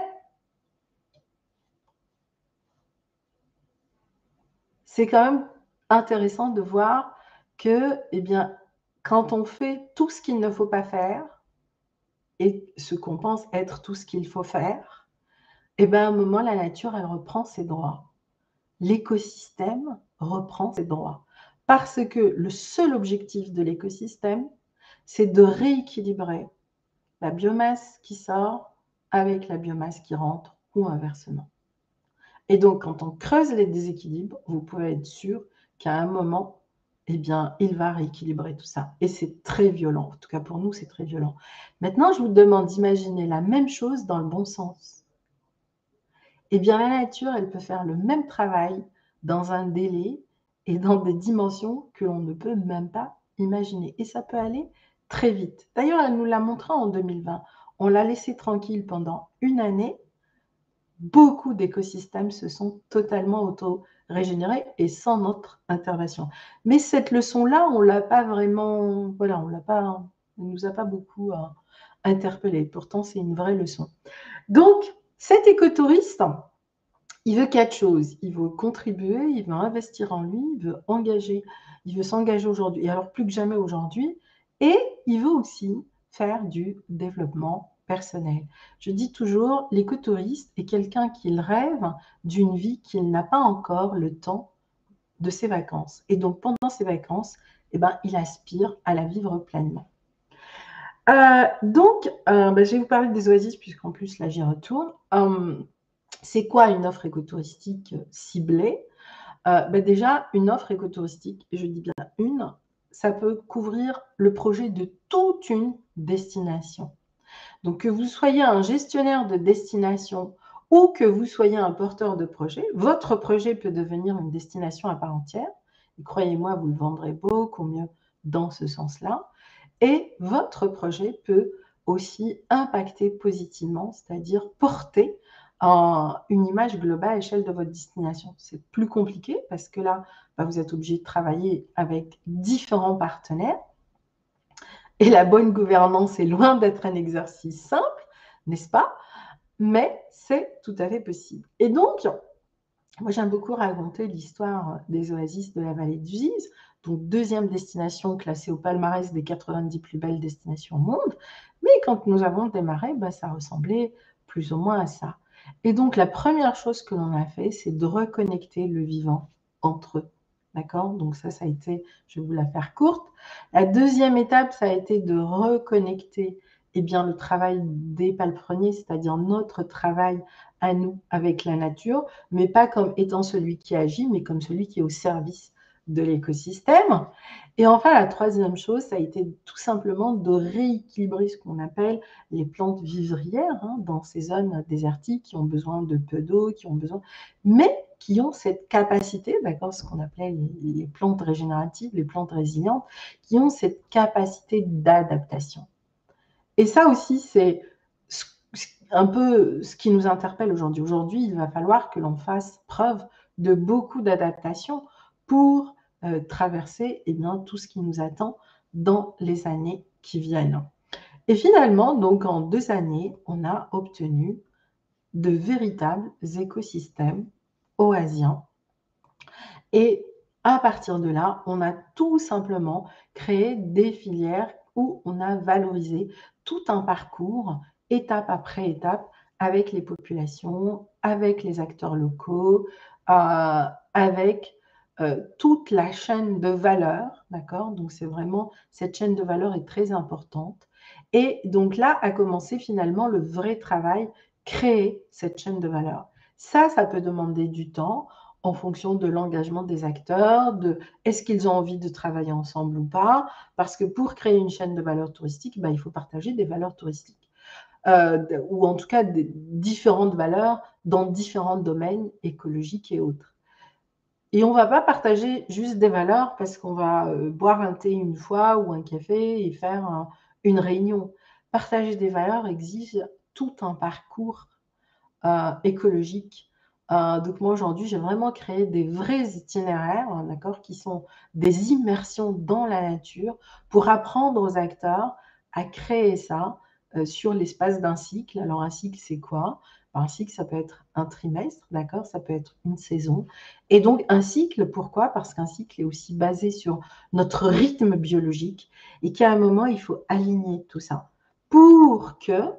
c'est quand même intéressant de voir que, eh bien, quand on fait tout ce qu'il ne faut pas faire et ce qu'on pense être tout ce qu'il faut faire, eh bien, à un moment, la nature, elle reprend ses droits. L'écosystème reprend ses droits. Parce que le seul objectif de l'écosystème, c'est de rééquilibrer la biomasse qui sort avec la biomasse qui rentre ou inversement. Et donc, quand on creuse les déséquilibres, vous pouvez être sûr qu'à un moment, eh bien, il va rééquilibrer tout ça. Et c'est très violent. En tout cas, pour nous, c'est très violent. Maintenant, je vous demande d'imaginer la même chose dans le bon sens. Eh bien, la nature, elle peut faire le même travail dans un délai et dans des dimensions que l'on ne peut même pas imaginer. Et ça peut aller très vite. D'ailleurs, elle nous l'a montré en 2020. On l'a laissé tranquille pendant une année. Beaucoup d'écosystèmes se sont totalement auto-régénérés et sans notre intervention. Mais cette leçon-là, on ne l'a pas vraiment, voilà, on ne nous a pas beaucoup interpellés. Pourtant, c'est une vraie leçon. Donc, cet écotouriste, il veut quatre choses. Il veut contribuer, il veut investir en lui, il veut s'engager aujourd'hui, et alors plus que jamais aujourd'hui, et il veut aussi faire du développement personnel. Je dis toujours, l'écotouriste est quelqu'un qui rêve d'une vie qu'il n'a pas encore le temps de ses vacances. Et donc, pendant ses vacances, eh ben, il aspire à la vivre pleinement. Je vais vous parler des oasis, puisqu'en plus, là, j'y retourne. C'est quoi une offre écotouristique ciblée? Déjà, une offre écotouristique, et je dis bien une, ça peut couvrir le projet de toute une destination. Donc, que vous soyez un gestionnaire de destination ou que vous soyez un porteur de projet, votre projet peut devenir une destination à part entière. Et croyez-moi, vous le vendrez beaucoup mieux dans ce sens-là. Et votre projet peut aussi impacter positivement, c'est-à-dire porter une image globale à l'échelle de votre destination. C'est plus compliqué parce que là, vous êtes obligé de travailler avec différents partenaires. Et la bonne gouvernance est loin d'être un exercice simple, n'est-ce pas? Mais c'est tout à fait possible. Et donc, moi, j'aime beaucoup raconter l'histoire des oasis de la vallée du Ziz, donc deuxième destination classée au palmarès des 90 plus belles destinations au monde. Mais quand nous avons démarré, ça ressemblait plus ou moins à ça. Et donc, la première chose que l'on a fait, c'est de reconnecter le vivant entre eux. D'accord? Donc ça a été, je vais vous la faire courte. La deuxième étape, ça a été de reconnecter le travail des palefreniers, c'est-à-dire notre travail à nous avec la nature, mais pas comme étant celui qui agit, mais comme celui qui est au service de l'écosystème. Et enfin, la troisième chose, ça a été tout simplement de rééquilibrer ce qu'on appelle les plantes vivrières dans ces zones désertiques qui ont besoin de peu d'eau, mais qui ont cette capacité, d'accord, ce qu'on appelait les plantes régénératives, les plantes résilientes, qui ont cette capacité d'adaptation. Et ça aussi, c'est un peu ce qui nous interpelle aujourd'hui. Aujourd'hui, il va falloir que l'on fasse preuve de beaucoup d'adaptations pour traverser tout ce qui nous attend dans les années qui viennent. Et finalement, donc en 2 années, on a obtenu de véritables écosystèmes oasiens. Et à partir de là, on a tout simplement créé des filières où on a valorisé tout un parcours, étape après étape, avec les populations, avec les acteurs locaux, avec toute la chaîne de valeur, d'accord? Donc c'est vraiment, cette chaîne de valeur est très importante. Et donc là a commencé finalement le vrai travail, créer cette chaîne de valeur. Ça peut demander du temps en fonction de l'engagement des acteurs, de est-ce qu'ils ont envie de travailler ensemble ou pas, parce que pour créer une chaîne de valeur touristique, il faut partager des valeurs touristiques, ou en tout cas des différentes valeurs dans différents domaines écologiques et autres. Et on ne va pas partager juste des valeurs parce qu'on va boire un thé une fois ou un café et faire une réunion. Partager des valeurs exige tout un parcours écologique. Donc moi aujourd'hui, j'ai vraiment créé des vrais itinéraires, d'accord, qui sont des immersions dans la nature pour apprendre aux acteurs à créer ça sur l'espace d'un cycle. Alors un cycle, c'est quoi? Un cycle, ça peut être un trimestre, d'accord, ça peut être une saison. Et donc un cycle, pourquoi? Parce qu'un cycle est aussi basé sur notre rythme biologique et qu'à un moment, il faut aligner tout ça pour que,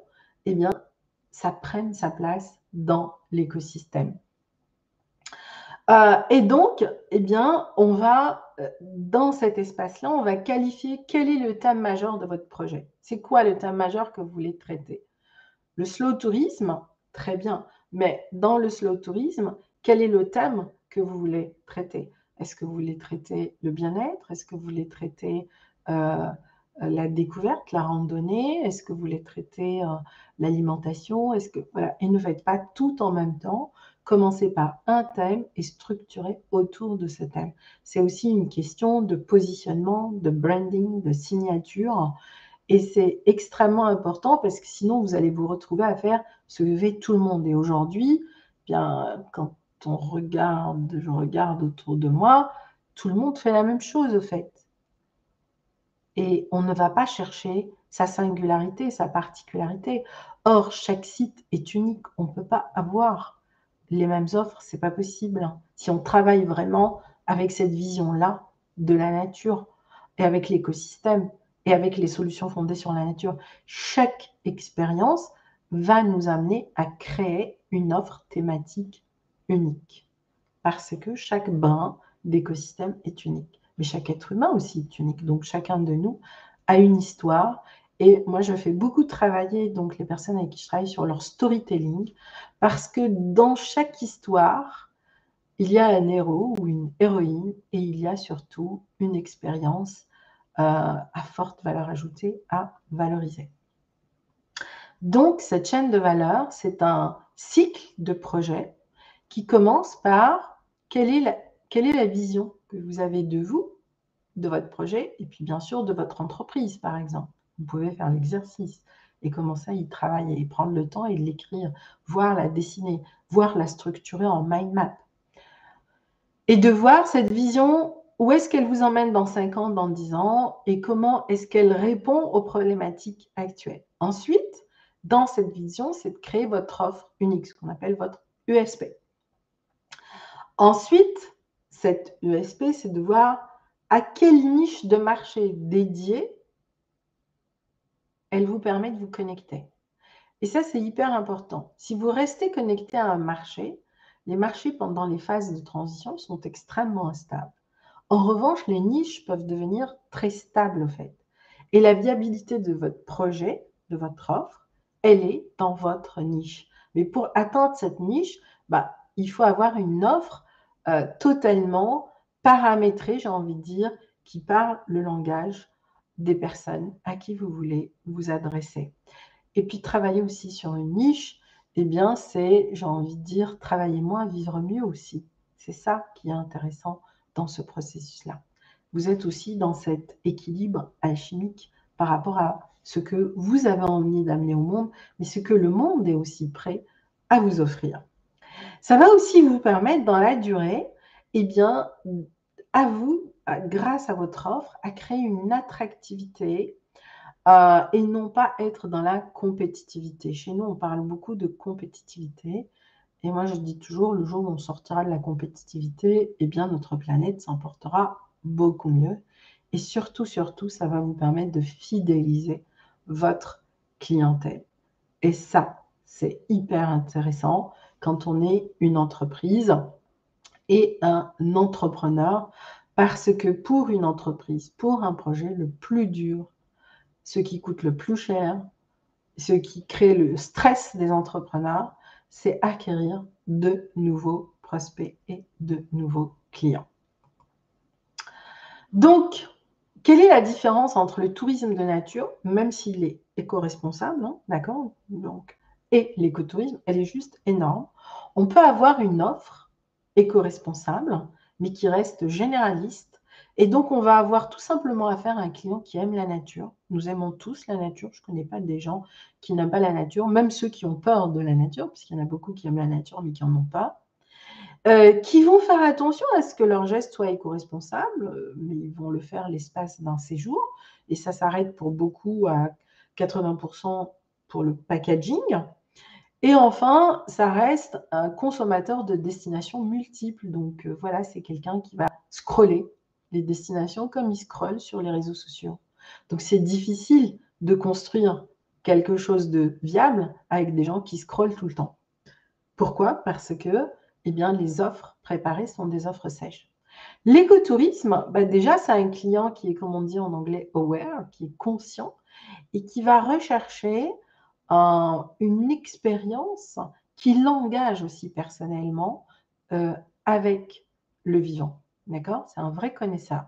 ça prenne sa place dans l'écosystème. Et donc, on va, dans cet espace-là, on va qualifier quel est le thème majeur de votre projet. C'est quoi le thème majeur que vous voulez traiter? Le slow tourisme, très bien. Mais dans le slow tourisme, quel est le thème que vous voulez traiter? Est-ce que vous voulez traiter le bien-être? Est-ce que vous voulez traiter la découverte, la randonnée? Est-ce que vous voulez traiter l'alimentation? Voilà. Et ne faites pas tout en même temps. Commencez par un thème et structurez autour de ce thème. C'est aussi une question de positionnement, de branding, de signature. Et c'est extrêmement important parce que sinon, vous allez vous retrouver à faire se lever tout le monde. Et aujourd'hui, quand je regarde autour de moi, tout le monde fait la même chose, au fait. Et on ne va pas chercher sa singularité, sa particularité. Or, chaque site est unique. On ne peut pas avoir les mêmes offres, c'est pas possible. Si on travaille vraiment avec cette vision-là de la nature et avec l'écosystème et avec les solutions fondées sur la nature, chaque expérience va nous amener à créer une offre thématique unique. Parce que chaque brin d'écosystème est unique. Mais chaque être humain aussi est unique. Donc, chacun de nous a une histoire. Et moi, je fais beaucoup travailler donc les personnes avec qui je travaille sur leur storytelling, parce que dans chaque histoire, il y a un héros ou une héroïne, et il y a surtout une expérience à forte valeur ajoutée à valoriser. Donc, cette chaîne de valeur, c'est un cycle de projets qui commence par quelle est la vision que vous avez de vous, de votre projet, et puis bien sûr de votre entreprise, par exemple. Vous pouvez faire l'exercice et commencer à y travailler et prendre le temps et de l'écrire, voir la dessiner, voir la structurer en mind map. Et de voir cette vision, où est-ce qu'elle vous emmène dans 5 ans, dans 10 ans, et comment est-ce qu'elle répond aux problématiques actuelles. Ensuite, dans cette vision, c'est de créer votre offre unique, ce qu'on appelle votre USP. Ensuite, cette USP, c'est de voir à quelle niche de marché dédiée elle vous permet de vous connecter. Et ça, c'est hyper important. Si vous restez connecté à un marché, les marchés pendant les phases de transition sont extrêmement instables. En revanche, les niches peuvent devenir très stables, au fait. Et la viabilité de votre projet, de votre offre, elle est dans votre niche. Mais pour atteindre cette niche, il faut avoir une offre totalement paramétrée, j'ai envie de dire, qui parle le langage des personnes à qui vous voulez vous adresser. Et puis, travailler aussi sur une niche, c'est, j'ai envie de dire, travailler moins, vivre mieux aussi. C'est ça qui est intéressant dans ce processus-là. Vous êtes aussi dans cet équilibre alchimique par rapport à ce que vous avez envie d'amener au monde, mais ce que le monde est aussi prêt à vous offrir. Ça va aussi vous permettre dans la durée, eh bien, à vous, grâce à votre offre, à créer une attractivité et non pas être dans la compétitivité. Chez nous, on parle beaucoup de compétitivité. Et moi, je dis toujours, le jour où on sortira de la compétitivité, eh bien, notre planète s'en portera beaucoup mieux. Et surtout, surtout, ça va vous permettre de fidéliser votre clientèle. Et ça, c'est hyper intéressant quand on est une entreprise et un entrepreneur, parce que pour une entreprise, pour un projet, le plus dur, ce qui coûte le plus cher, ce qui crée le stress des entrepreneurs, c'est acquérir de nouveaux prospects et de nouveaux clients. Donc, quelle est la différence entre le tourisme de nature, même s'il est éco-responsable, hein, d'accord, donc, et l'écotourisme? Elle est juste énorme. On peut avoir une offre éco-responsable, mais qui reste généraliste. Et donc, on va avoir tout simplement affaire à un client qui aime la nature. Nous aimons tous la nature. Je ne connais pas des gens qui n'aiment pas la nature, même ceux qui ont peur de la nature, parce qu'il y en a beaucoup qui aiment la nature, mais qui n'en ont pas. Qui vont faire attention à ce que leur geste soit éco-responsable, mais ils vont le faire l'espace d'un séjour. Et ça s'arrête pour beaucoup à 80% pour le packaging. Et enfin, ça reste un consommateur de destinations multiples. Donc voilà, c'est quelqu'un qui va scroller les destinations comme il scrolle sur les réseaux sociaux. Donc c'est difficile de construire quelque chose de viable avec des gens qui scrollent tout le temps. Pourquoi? Parce que eh bien, les offres préparées sont des offres sèches. L'écotourisme, déjà, c'est un client qui est, comme on dit en anglais, aware, qui est conscient et qui va rechercher une expérience qui l'engage aussi personnellement avec le vivant. D'accord? C'est un vrai connaisseur.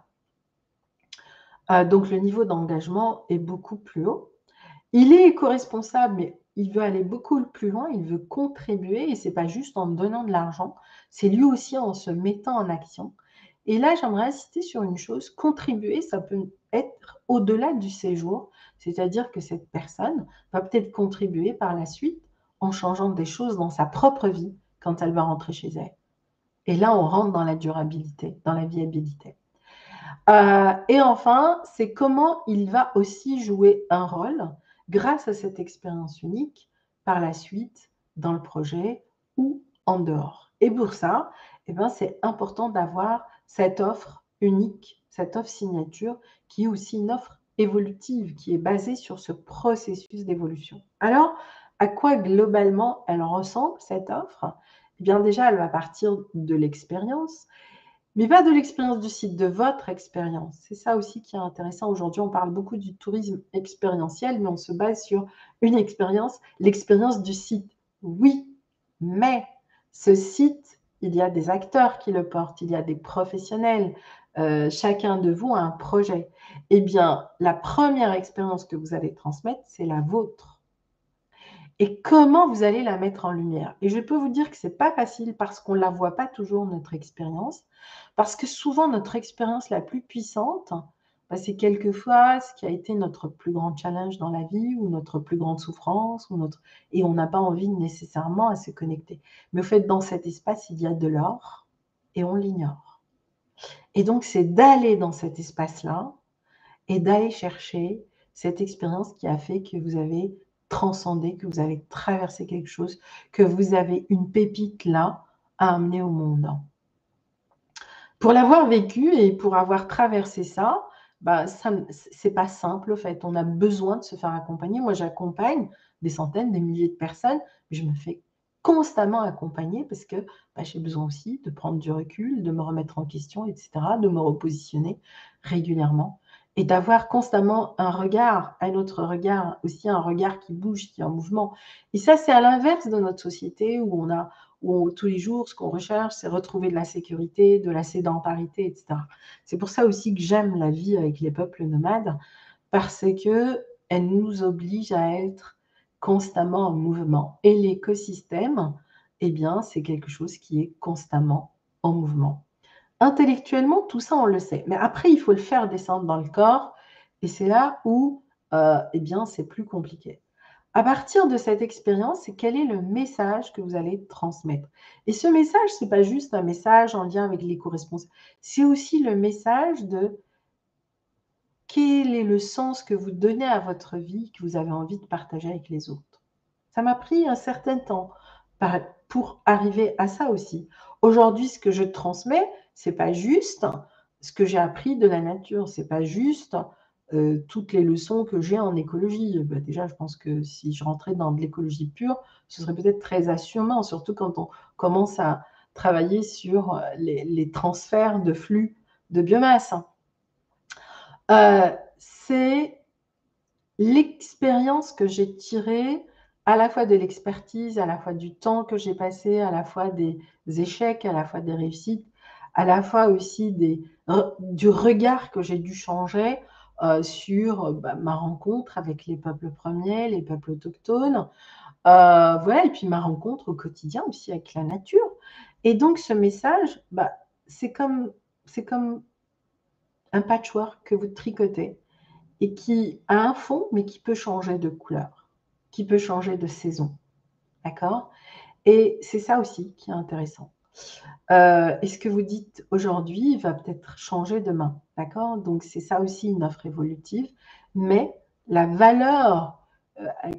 Donc, le niveau d'engagement est beaucoup plus haut. Il est éco-responsable, mais il veut aller beaucoup plus loin, il veut contribuer et ce n'est pas juste en donnant de l'argent, c'est lui aussi en se mettant en action. Et là, j'aimerais insister sur une chose, contribuer, ça peut être au-delà du séjour, c'est-à-dire que cette personne va peut-être contribuer par la suite en changeant des choses dans sa propre vie quand elle va rentrer chez elle. Et là, on rentre dans la durabilité, dans la viabilité. Et enfin, c'est comment il va aussi jouer un rôle grâce à cette expérience unique par la suite dans le projet ou en dehors. Et pour ça, c'est important d'avoir cette offre unique, cette offre signature qui est aussi une offre évolutive, qui est basée sur ce processus d'évolution. Alors, à quoi globalement elle ressemble cette offre? Déjà, elle va partir de l'expérience, mais pas de l'expérience du site, de votre expérience. C'est ça aussi qui est intéressant. Aujourd'hui, on parle beaucoup du tourisme expérientiel, mais on se base sur une expérience, l'expérience du site. Oui, mais ce site, il y a des acteurs qui le portent, il y a des professionnels. Chacun de vous a un projet. Eh bien, la première expérience que vous allez transmettre, c'est la vôtre. Et comment vous allez la mettre en lumière? Et je peux vous dire que ce n'est pas facile parce qu'on ne la voit pas toujours, notre expérience. Parce que souvent, notre expérience la plus puissante, c'est quelquefois ce qui a été notre plus grand challenge dans la vie ou notre plus grande souffrance. Et on n'a pas envie nécessairement à se connecter. Mais au fait, dans cet espace, il y a de l'or et on l'ignore. Et donc, c'est d'aller dans cet espace-là et d'aller chercher cette expérience qui a fait que vous avez transcendé, que vous avez traversé quelque chose, que vous avez une pépite là à amener au monde. Pour l'avoir vécu et pour avoir traversé ça, c'est pas simple, en fait. On a besoin de se faire accompagner. Moi, j'accompagne des centaines, des milliers de personnes, mais je me fais constamment accompagner parce que j'ai besoin aussi de prendre du recul, de me remettre en question, etc., de me repositionner régulièrement et d'avoir constamment un regard, un autre regard, aussi un regard qui bouge, qui est en mouvement. Et ça, c'est à l'inverse de notre société où tous les jours, ce qu'on recherche, c'est retrouver de la sécurité, de la sédentarité, etc. C'est pour ça aussi que j'aime la vie avec les peuples nomades, parce qu'elle nous oblige à être constamment en mouvement. Et l'écosystème, c'est quelque chose qui est constamment en mouvement. Intellectuellement, tout ça, on le sait. Mais après, il faut le faire descendre dans le corps. Et c'est là où c'est plus compliqué. À partir de cette expérience, c'est quel est le message que vous allez transmettre. Et ce message, ce n'est pas juste un message en lien avec l'éco-responsabilité, c'est aussi le message de quel est le sens que vous donnez à votre vie, que vous avez envie de partager avec les autres. Ça m'a pris un certain temps pour arriver à ça aussi. Aujourd'hui, ce que je transmets, c'est pas juste ce que j'ai appris de la nature, c'est pas juste toutes les leçons que j'ai en écologie. Bah, déjà, je pense que si je rentrais dans de l'écologie pure, ce serait peut-être très assommant, surtout quand on commence à travailler sur les transferts de flux de biomasse. C'est l'expérience que j'ai tirée à la fois de l'expertise, à la fois du temps que j'ai passé, à la fois des échecs, à la fois des réussites, à la fois aussi du regard que j'ai dû changer sur ma rencontre avec les peuples premiers, les peuples autochtones, voilà, et puis ma rencontre au quotidien aussi avec la nature. Et donc ce message, c'est comme un patchwork que vous tricotez et qui a un fond, mais qui peut changer de couleur, qui peut changer de saison. D'accord? Et c'est ça aussi qui est intéressant. Et ce que vous dites aujourd'hui va peut-être changer demain. D'accord? Donc, c'est ça aussi une offre évolutive. Mais la valeur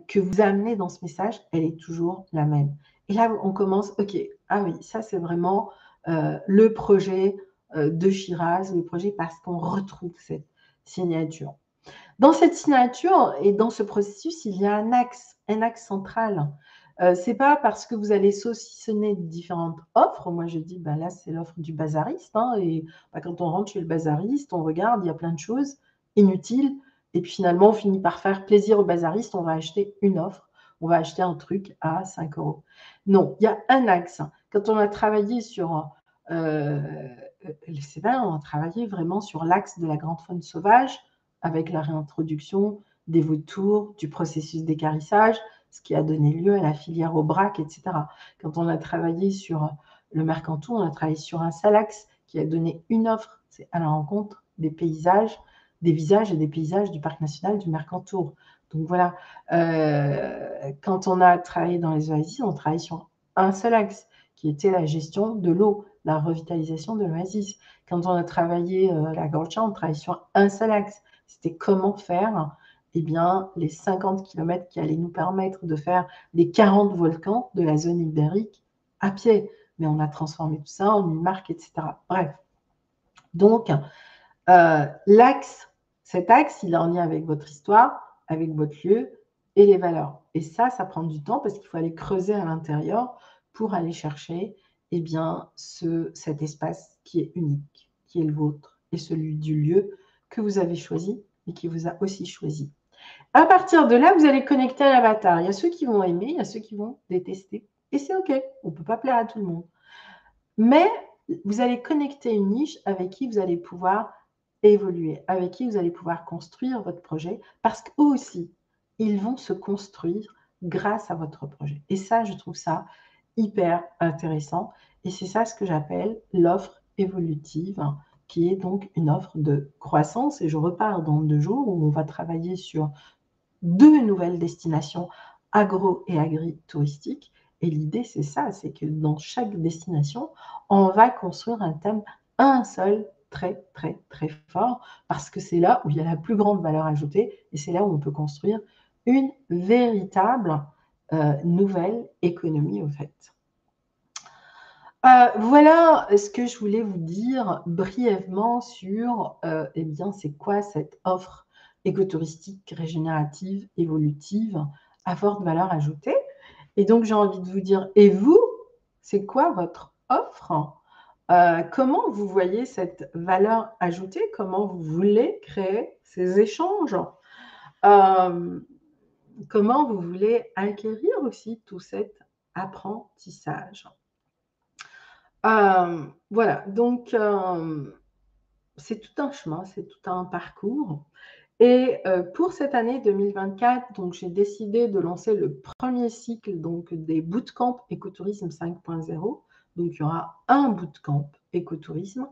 que vous amenez dans ce message, elle est toujours la même. Et là, on commence, OK, ah oui, ça c'est vraiment le projet de Shiraz, le projet parce qu'on retrouve cette signature. Dans cette signature et dans ce processus, il y a un axe central. C'est pas parce que vous allez saucissonner différentes offres. Moi, je dis, là, c'est l'offre du bazariste. Et quand on rentre chez le bazariste, on regarde, il y a plein de choses inutiles. Et puis finalement, on finit par faire plaisir au bazariste. On va acheter une offre. On va acheter un truc à 5 euros. Non, il y a un axe. Quand on a travaillé sur les CEPA, on a travaillé vraiment sur l'axe de la grande faune sauvage avec la réintroduction des vautours, du processus d'équarrissage, ce qui a donné lieu à la filière au braque, etc. Quand on a travaillé sur le Mercantour, on a travaillé sur un seul axe qui a donné une offre, c'est à la rencontre des paysages, des visages et des paysages du parc national du Mercantour. Donc voilà, quand on a travaillé dans les oasis, on travaille sur un seul axe, qui était la gestion de l'eau, la revitalisation de l'oasis. Quand on a travaillé la Gorcha, on travaille sur un seul axe. C'était comment faire les 50 km qui allaient nous permettre de faire les 40 volcans de la zone ibérique à pied. Mais on a transformé tout ça en une marque, etc. Bref. Donc, cet axe, il est en lien avec votre histoire, avec votre lieu et les valeurs. Et ça prend du temps parce qu'il faut aller creuser à l'intérieur pour aller chercher cet espace qui est unique, qui est le vôtre et celui du lieu que vous avez choisi et qui vous a aussi choisi. À partir de là, vous allez connecter un avatar. Il y a ceux qui vont aimer, il y a ceux qui vont détester. Et c'est OK, on ne peut pas plaire à tout le monde. Mais vous allez connecter une niche avec qui vous allez pouvoir évoluer, avec qui vous allez pouvoir construire votre projet, parce qu'eux aussi, ils vont se construire grâce à votre projet. Et ça, je trouve ça hyper intéressant. Et c'est ça ce que j'appelle l'offre évolutive, qui est donc une offre de croissance. Et je repars dans 2 jours où on va travailler sur 2 nouvelles destinations agro- et agri-touristiques. Et l'idée, c'est ça, c'est que dans chaque destination, on va construire un thème, un seul, très, très, très fort, parce que c'est là où il y a la plus grande valeur ajoutée et c'est là où on peut construire une véritable nouvelle économie, au fait. Voilà ce que je voulais vous dire brièvement sur c'est quoi cette offre écotouristique, régénérative, évolutive, à forte valeur ajoutée. Et donc, j'ai envie de vous dire, et vous, c'est quoi votre offre? Comment vous voyez cette valeur ajoutée? Comment vous voulez créer ces échanges? Comment vous voulez acquérir aussi tout cet apprentissage? Voilà, donc c'est tout un chemin, c'est tout un parcours. Et pour cette année 2024, donc j'ai décidé de lancer le premier cycle donc, des bootcamps écotourisme 5.0. Donc il y aura un bootcamp écotourisme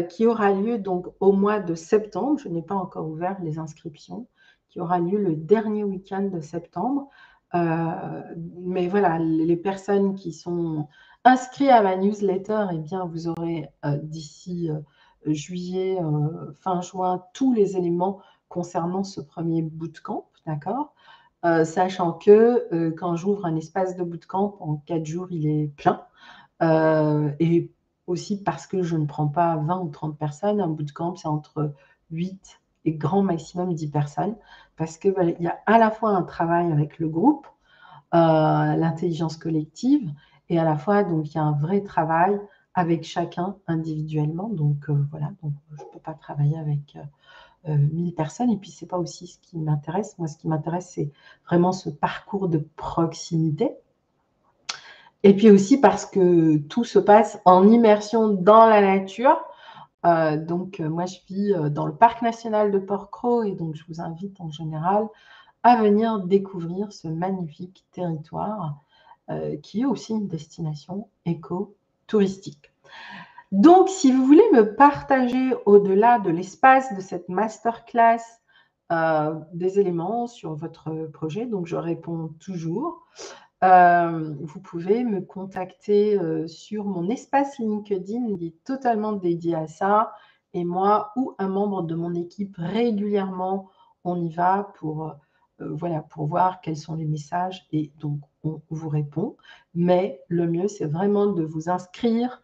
qui aura lieu donc au mois de septembre. Je n'ai pas encore ouvert les inscriptions. qui aura lieu le dernier week-end de septembre. Mais voilà, les personnes qui sont inscrites à ma newsletter, eh bien, vous aurez d'ici juillet, fin juin, tous les éléments concernant ce premier bootcamp, d'accord? Sachant que quand j'ouvre un espace de bootcamp, en 4 jours, il est plein. Et aussi parce que je ne prends pas 20 ou 30 personnes. Un bootcamp, c'est entre 8 et grand maximum 10 personnes. Parce qu'il y a à la fois un travail avec le groupe, l'intelligence collective, et à la fois, donc, il y a un vrai travail avec chacun individuellement. Donc, voilà, donc, je ne peux pas travailler avec 1000 personnes. Et puis, ce n'est pas aussi ce qui m'intéresse. Moi, ce qui m'intéresse, c'est vraiment ce parcours de proximité. Et puis aussi parce que tout se passe en immersion dans la nature. Donc, moi, je vis dans le parc national de Port-Cros et donc je vous invite en général à venir découvrir ce magnifique territoire qui est aussi une destination éco-touristique. Donc, si vous voulez me partager au-delà de l'espace de cette masterclass des éléments sur votre projet, donc je réponds toujours. Vous pouvez me contacter sur mon espace LinkedIn, il est totalement dédié à ça. Et moi ou un membre de mon équipe, régulièrement, on y va voilà, pour voir quels sont les messages et donc on vous répond. Mais le mieux, c'est vraiment de vous inscrire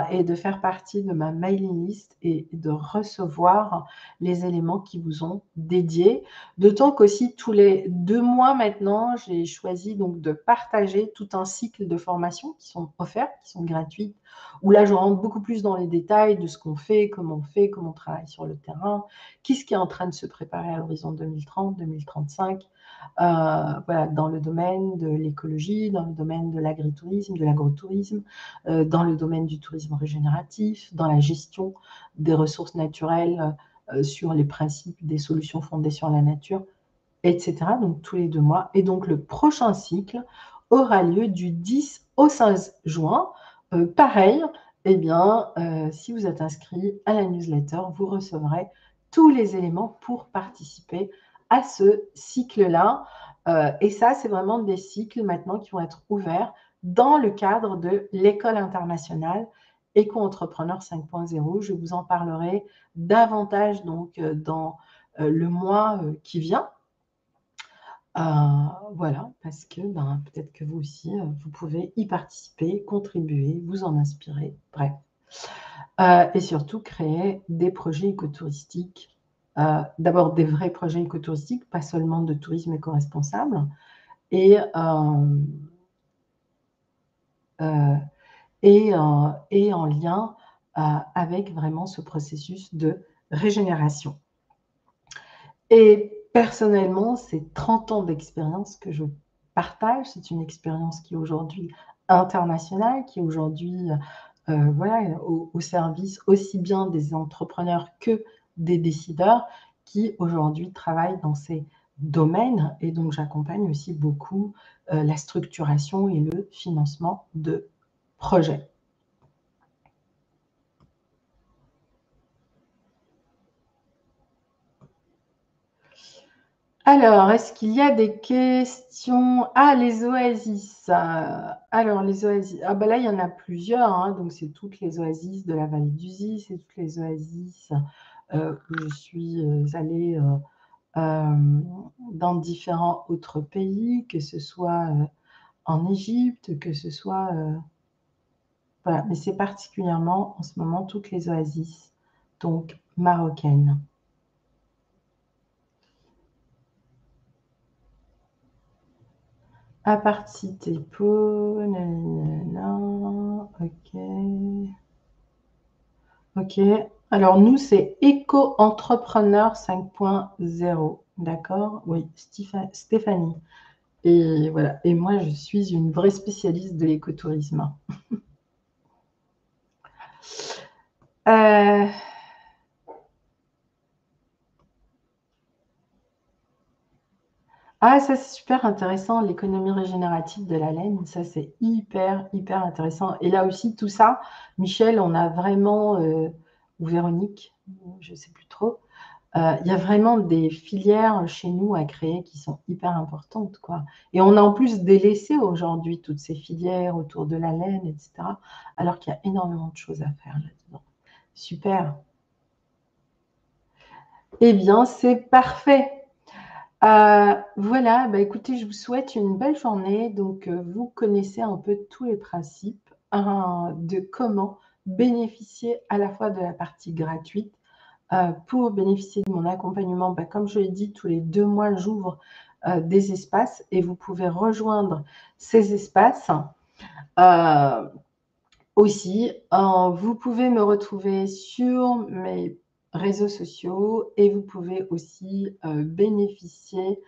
et de faire partie de ma mailing list et de recevoir les éléments qui vous ont dédiés. D'autant qu'aussi, tous les 2 mois maintenant, j'ai choisi donc de partager tout un cycle de formations qui sont offertes, qui sont gratuites, où là, je rentre beaucoup plus dans les détails de ce qu'on fait, comment on travaille sur le terrain, qu'est-ce qui est en train de se préparer à l'horizon 2030, 2035, voilà, dans le domaine de l'écologie, dans le domaine de l'agritourisme, de l'agrotourisme, dans le domaine du tourisme régénératif, dans la gestion des ressources naturelles, sur les principes des solutions fondées sur la nature, etc. Donc, tous les 2 mois. Et donc, le prochain cycle aura lieu du 10 au 16 juin. Pareil, eh bien, si vous êtes inscrit à la newsletter, vous recevrez tous les éléments pour participer à ce cycle-là. Et ça, c'est vraiment des cycles maintenant qui vont être ouverts dans le cadre de l'école internationale Éco-entrepreneur 5.0. Je vous en parlerai davantage donc dans le mois qui vient. Voilà, parce que peut-être que vous aussi, vous pouvez y participer, contribuer, vous en inspirer, bref. Et surtout créer des projets écotouristiques. D'abord des vrais projets écotouristiques, pas seulement de tourisme éco-responsable. Et en lien avec vraiment ce processus de régénération. Et personnellement, c'est 30 ans d'expérience que je partage. C'est une expérience qui est aujourd'hui internationale, qui est aujourd'hui voilà, au service aussi bien des entrepreneurs que des décideurs qui aujourd'hui travaillent dans ces domaines. Et donc, j'accompagne aussi beaucoup la structuration et le financement de projets. Alors, est-ce qu'il y a des questions? Ah, les oasis. Alors, les oasis. Ah, ben là, il y en a plusieurs. Hein. Donc, c'est toutes les oasis de la vallée d'Uzi, c'est toutes les oasis où je suis allée dans différents autres pays, que ce soit en Égypte, que ce soit. Voilà, mais c'est particulièrement en ce moment toutes les oasis, donc marocaines. À participer pour, ok. Ok. Alors, nous, c'est Éco-entrepreneur 5.0. D'accord? Oui, Stéphanie. Et voilà. Et moi, je suis une vraie spécialiste de l'écotourisme. Ah, ça, c'est super intéressant, l'économie régénérative de la laine. Ça, c'est hyper, hyper intéressant. Et là aussi, tout ça, Michel, on a vraiment, ou Véronique, je ne sais plus trop, Il y a vraiment des filières chez nous à créer qui sont hyper importantes, quoi. Et on a en plus délaissé aujourd'hui toutes ces filières autour de la laine, et cetera, alors qu'il y a énormément de choses à faire là-dedans. Super. Eh bien, c'est parfait. Voilà, bah, écoutez, je vous souhaite une belle journée. Donc, vous connaissez un peu tous les principes, de comment bénéficier à la fois de la partie gratuite. Pour bénéficier de mon accompagnement, bah, comme je l'ai dit, tous les 2 mois, j'ouvre, des espaces et vous pouvez rejoindre ces espaces. Heu, Aussi, vous pouvez me retrouver sur mes réseaux sociaux et vous pouvez aussi, bénéficier,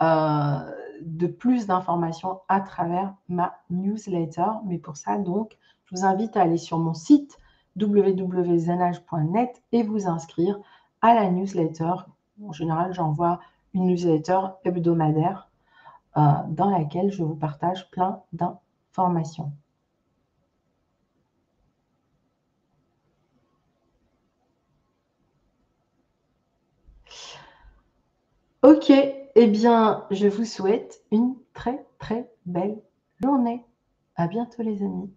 de plus d'informations à travers ma newsletter. Mais pour ça donc, je vous invite à aller sur mon site www.zenage.net et vous inscrire à la newsletter. En général, j'envoie une newsletter hebdomadaire, dans laquelle je vous partage plein d'informations. OK, eh bien, je vous souhaite une très, très belle journée. À bientôt les amis.